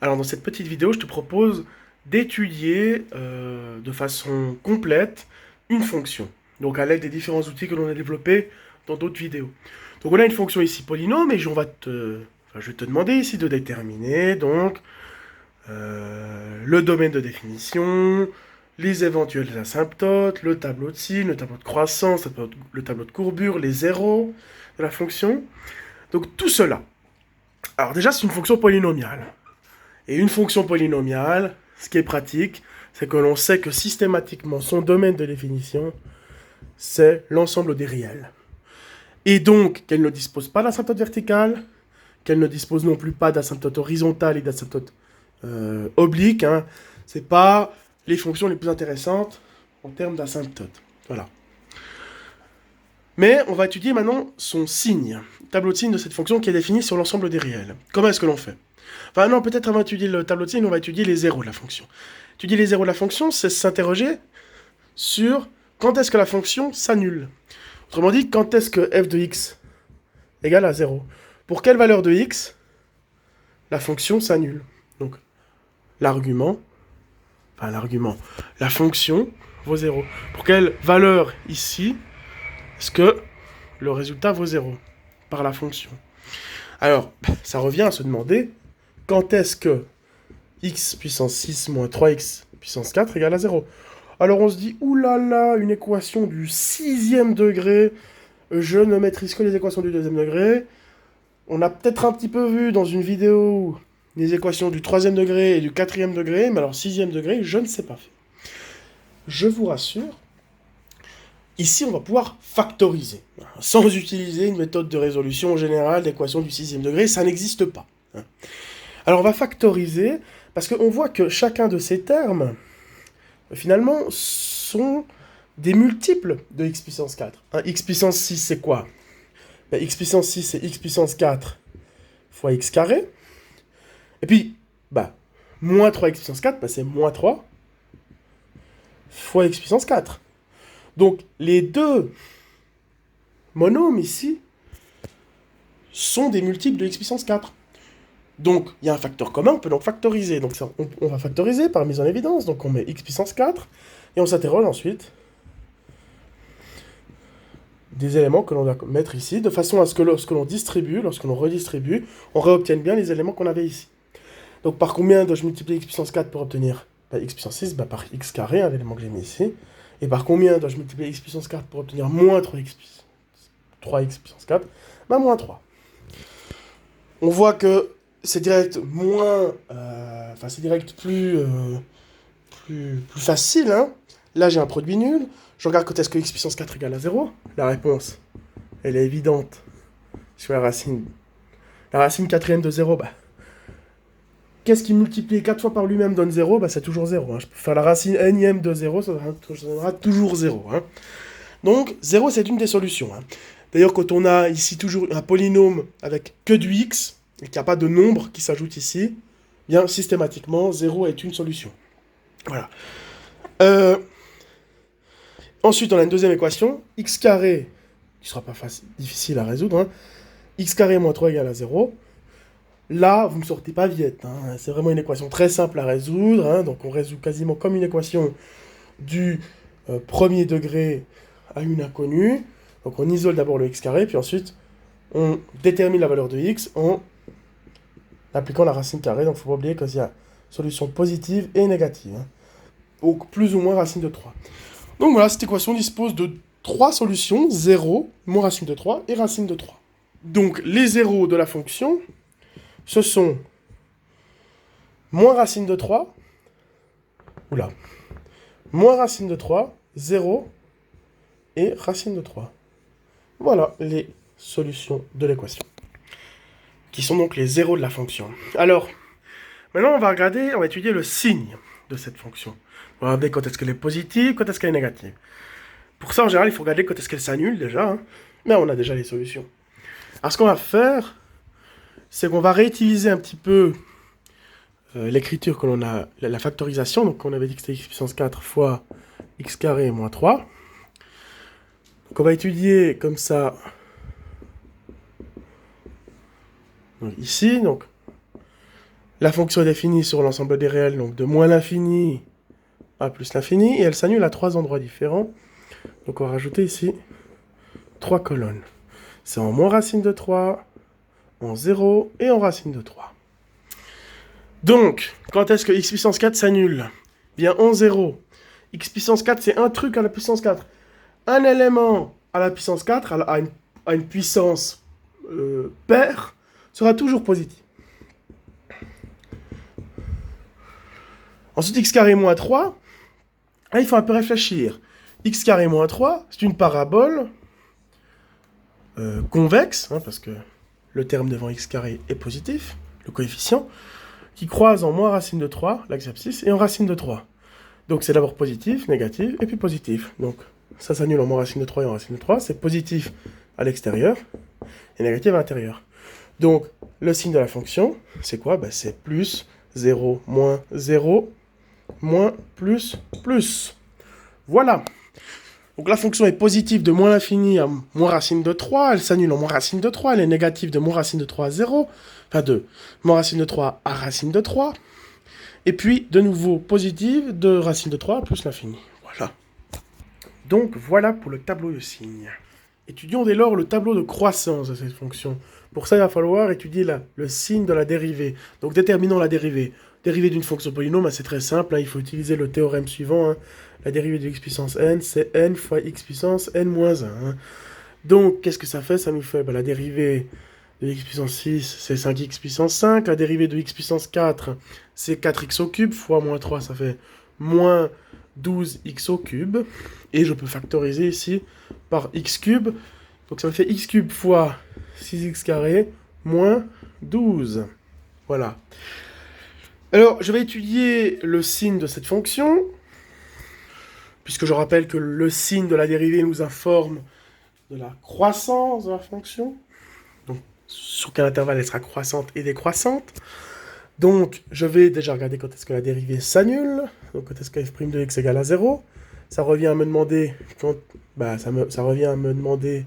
Alors dans cette petite vidéo, je te propose d'étudier de façon complète une fonction. Donc à l'aide des différents outils que l'on a développés dans d'autres vidéos. Donc on a une fonction ici polynôme et je vais te demander ici de déterminer donc le domaine de définition, les éventuelles asymptotes, le tableau de signe, le tableau de croissance, le tableau de courbure, les zéros de la fonction. Donc tout cela. Alors déjà c'est une fonction polynomiale. Et une fonction polynomiale, ce qui est pratique, c'est que l'on sait que systématiquement son domaine de définition, c'est l'ensemble des réels. Et donc qu'elle ne dispose pas d'asymptote verticale, qu'elle ne dispose non plus pas d'asymptote horizontale et d'asymptote oblique. Hein. C'est pas les fonctions les plus intéressantes en termes d'asymptote. Voilà. Mais on va étudier maintenant son signe, tableau de signe de cette fonction qui est définie sur l'ensemble des réels. Comment est-ce que l'on fait? Enfin non, peut-être avant d'étudier le tableau de signe, on va étudier les zéros de la fonction. Étudier les zéros de la fonction, c'est s'interroger sur quand est-ce que la fonction s'annule. Autrement dit, quand est-ce que f de x égale à 0. Pour quelle valeur de x la fonction s'annule? Donc l'argument, la fonction vaut 0. Pour quelle valeur ici est-ce que le résultat vaut 0 par la fonction? Alors, ça revient à se demander quand est-ce que x puissance 6 moins 3x puissance 4 égale à 0. Alors on se dit, oulala, une équation du 6e degré, je ne maîtrise que les équations du 2e degré. On a peut-être un petit peu vu dans une vidéo les équations du 3e degré et du 4e degré, mais alors 6e degré, je ne sais pas faire. Je vous rassure, ici on va pouvoir factoriser, sans utiliser une méthode de résolution générale d'équations du 6e degré, ça n'existe pas. Alors on va factoriser, parce qu'on voit que chacun de ces termes, finalement, sont des multiples de x puissance 4. X puissance 6, c'est quoi? X puissance 6, c'est x puissance 4 fois x carré. Et puis, moins 3x puissance 4, c'est moins 3 fois x puissance 4. Donc, les deux monômes ici sont des multiples de x puissance 4. Donc, il y a un facteur commun, on peut donc factoriser. Donc, on va factoriser par mise en évidence. Donc, on met x puissance 4, et on s'interroge ensuite des éléments que l'on va mettre ici, de façon à ce que lorsque l'on redistribue, on réobtienne bien les éléments qu'on avait ici. Donc, par combien dois-je multiplier x puissance 4 pour obtenir x puissance 6? Par x carré, l'élément que j'ai mis ici. Et par combien dois-je multiplier x puissance 4 pour obtenir moins 3x puissance 4? Moins 3. On voit que c'est direct c'est direct plus facile. Hein. Là, j'ai un produit nul. Je regarde quand est-ce que x puissance 4 égale à 0. La réponse, elle est évidente. Sur la racine. La racine quatrième de 0, qu'est-ce qui multiplie 4 fois par lui-même donne 0? C'est toujours 0. Hein. Je peux faire la racine énième de 0, ça donnera toujours 0. Hein. Donc, 0, c'est une des solutions. Hein. D'ailleurs, quand on a ici toujours un polynôme avec que du x, et qu'il n'y a pas de nombre qui s'ajoute ici, bien, systématiquement, 0 est une solution. Voilà. Ensuite, on a une deuxième équation, x carré, qui ne sera pas difficile à résoudre, hein. X carré moins 3 égale à 0. Là, vous ne me sortez pas Viette. Hein. C'est vraiment une équation très simple à résoudre. Hein. Donc, on résout quasiment comme une équation du premier degré à une inconnue. Donc, on isole d'abord le x carré, puis ensuite, on détermine la valeur de x en appliquant la racine carrée. Donc, il ne faut pas oublier qu'il y a solution positive et négative. Hein. Donc, plus ou moins racine de 3. Donc, voilà, cette équation dispose de 3 solutions, 0, moins racine de 3 et racine de 3. Donc, les zéros de la fonction, ce sont moins racine de 3, moins racine de 3, 0 et racine de 3. Voilà les solutions de l'équation, qui sont donc les zéros de la fonction. Alors, maintenant on va étudier le signe de cette fonction. On va regarder quand est-ce qu'elle est positive, quand est-ce qu'elle est négative. Pour ça, en général, il faut regarder quand est-ce qu'elle s'annule déjà, hein. Mais on a déjà les solutions. Alors, ce qu'on va faire, c'est qu'on va réutiliser un petit peu l'écriture que l'on a, la factorisation. Donc, on avait dit que c'était x puissance 4 fois x carré moins 3. Donc, on va étudier comme ça. Donc, ici, donc, La fonction est définie sur l'ensemble des réels, donc de moins l'infini à plus l'infini, et elle s'annule à 3 endroits différents. Donc on va rajouter ici 3 colonnes. C'est en moins racine de 3, en 0 et en racine de 3. Donc, quand est-ce que x puissance 4 s'annule? Bien en 0. X puissance 4, c'est un truc à la puissance 4. Un élément à la puissance 4, à une puissance paire, sera toujours positif. Ensuite, x carré moins 3, là, il faut un peu réfléchir. X carré moins 3, c'est une parabole convexe, hein, parce que le terme devant x carré est positif, le coefficient, qui croise en moins racine de 3, l'axe abscisse, et en racine de 3. Donc c'est d'abord positif, négatif, et puis positif. Donc ça s'annule en moins racine de 3 et en racine de 3, c'est positif à l'extérieur, et négatif à l'intérieur. Donc le signe de la fonction, c'est quoi? C'est plus 0, moins 0, moins, plus, plus. Voilà. Donc la fonction est positive de moins l'infini à moins racine de 3, elle s'annule en moins racine de 3, elle est négative de moins racine de 3 à 0, enfin de moins racine de 3 à racine de 3, et puis de nouveau positive de racine de 3 plus l'infini. Voilà. Donc voilà pour le tableau de signes. Étudions dès lors le tableau de croissance de cette fonction. Pour ça, il va falloir étudier le signe de la dérivée. Donc déterminons la dérivée. Dérivée d'une fonction polynôme, c'est très simple, hein, il faut utiliser le théorème suivant. Hein. La dérivée de x puissance n, c'est n fois x puissance n moins 1. Hein. Donc, qu'est-ce que ça fait? Ça nous fait la dérivée de x puissance 6, c'est 5x puissance 5. La dérivée de x puissance 4, c'est 4x au cube, fois moins 3, ça fait moins 12x au cube. Et je peux factoriser ici par x cube. Donc ça me fait x cube fois 6x carré moins 12. Voilà. Alors, je vais étudier le signe de cette fonction, puisque je rappelle que le signe de la dérivée nous informe de la croissance de la fonction. Donc, sur quel intervalle elle sera croissante et décroissante. Donc, je vais déjà regarder quand est-ce que la dérivée s'annule. Donc, quand est-ce que f' de x égale à 0. Ça revient à me demander ça revient à me demander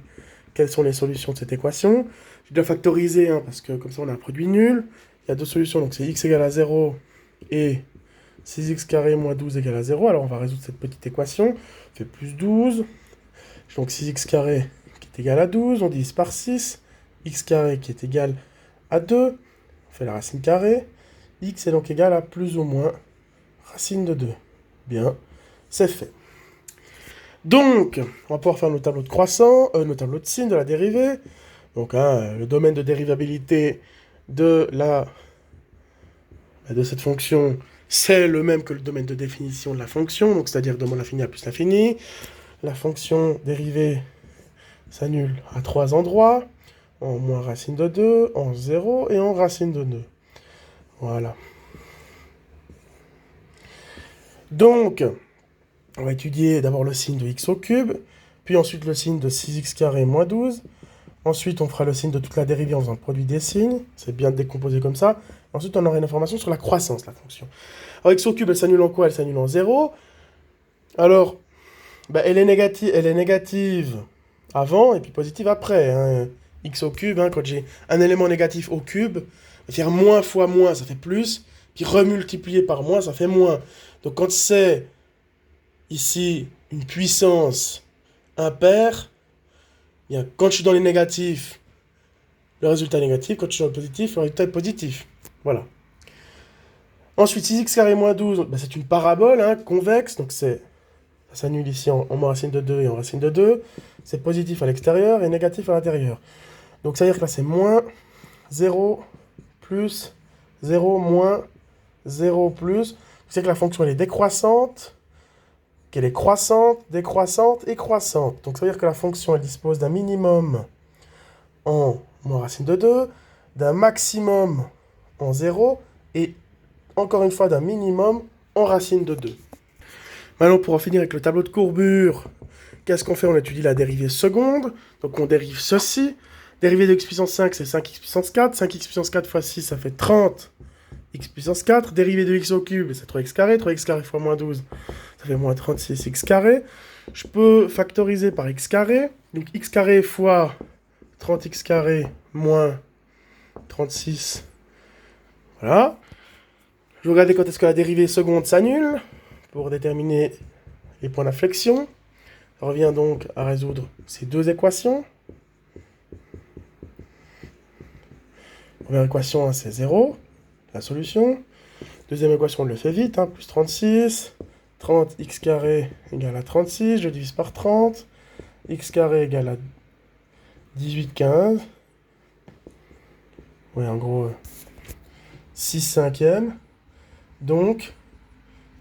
quelles sont les solutions de cette équation. Je dois factoriser, hein, parce que comme ça on a un produit nul. Il y a deux solutions, donc c'est x égale à 0 et 6x carré moins 12 égale à 0. Alors on va résoudre cette petite équation. On fait plus 12. Donc 6x carré qui est égal à 12, on divise par 6. X carré qui est égal à 2. On fait la racine carrée. X est donc égal à plus ou moins racine de 2. Bien, c'est fait. Donc, on va pouvoir faire nos tableaux de croissance, nos tableaux de signes de la dérivée. Donc, le domaine de dérivabilité de cette fonction, c'est le même que le domaine de définition de la fonction, donc c'est-à-dire de moins l'infini à plus l'infini. La fonction dérivée s'annule à 3 endroits, en moins racine de 2, en 0 et en racine de 2. Voilà. Donc, on va étudier d'abord le signe de x au cube, puis ensuite le signe de 6x carré moins 12. Ensuite, on fera le signe de toute la dérivée en faisant le produit des signes. C'est bien décomposé comme ça. Ensuite, on aura une information sur la croissance de la fonction. Alors, x au cube, elle s'annule en quoi? Elle s'annule en 0. Alors, elle est négative avant et puis positive après. Hein. X au cube, hein, quand j'ai un élément négatif au cube, faire moins fois moins, ça fait plus. Puis remultiplier par moins, ça fait moins. Donc, quand c'est ici une puissance impaire, bien, quand je suis dans les négatifs, le résultat est négatif. Quand je suis dans le positif, le résultat est positif. Voilà. Ensuite, 6x carré moins 12, c'est une parabole hein, convexe. Donc ça s'annule ici en moins racine de 2 et en racine de 2. C'est positif à l'extérieur et négatif à l'intérieur. Donc ça veut dire que là, c'est moins 0, plus 0, moins 0, plus. C'est que la fonction elle est décroissante, qu'elle est croissante, décroissante et croissante. Donc ça veut dire que la fonction elle dispose d'un minimum en moins racine de 2, d'un maximum en 0 et encore une fois d'un minimum en racine de 2. Maintenant pour en finir avec le tableau de courbure, qu'est-ce qu'on fait? On étudie la dérivée seconde, donc on dérive ceci. Dérivée de x puissance 5 c'est 5x puissance 4, 5x puissance 4 fois 6 ça fait 30 x puissance 4, dérivée de x au cube, c'est 3x carré, 3x carré fois moins 12, ça fait moins 36x carré. Je peux factoriser par x carré, donc x carré fois 30x carré moins 36, voilà. Je vais regarder quand est-ce que la dérivée seconde s'annule pour déterminer les points d'inflexion. Ça revient donc à résoudre ces deux équations. Première équation, c'est 0, la solution. Deuxième équation, on le fait vite, plus 36. 30x carré égale à 36, je divise par 30. X carré égale à 18, 15. Ouais, en gros, 6 cinquièmes. Donc,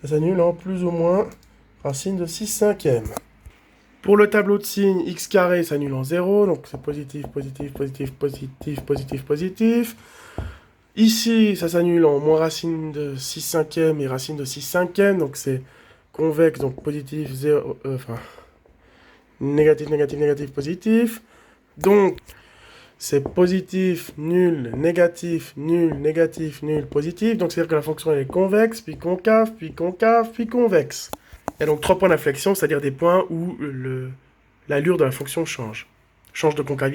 ça s'annule en plus ou moins racine de 6 cinquièmes. Pour le tableau de signes, x carré s'annule en 0, donc c'est positif, positif, positif, positif, positif, positif. Ici, ça s'annule en moins racine de 6 cinquièmes et racine de 6 cinquièmes, donc c'est convexe, donc positif, 0, négatif, négatif, négatif, positif. Donc, c'est positif, nul, négatif, nul, positif. Donc, c'est-à-dire que la fonction elle est convexe, puis concave, puis concave, puis convexe. Il y a donc 3 points d'inflexion, c'est-à-dire des points où l'allure de la fonction change de concavité.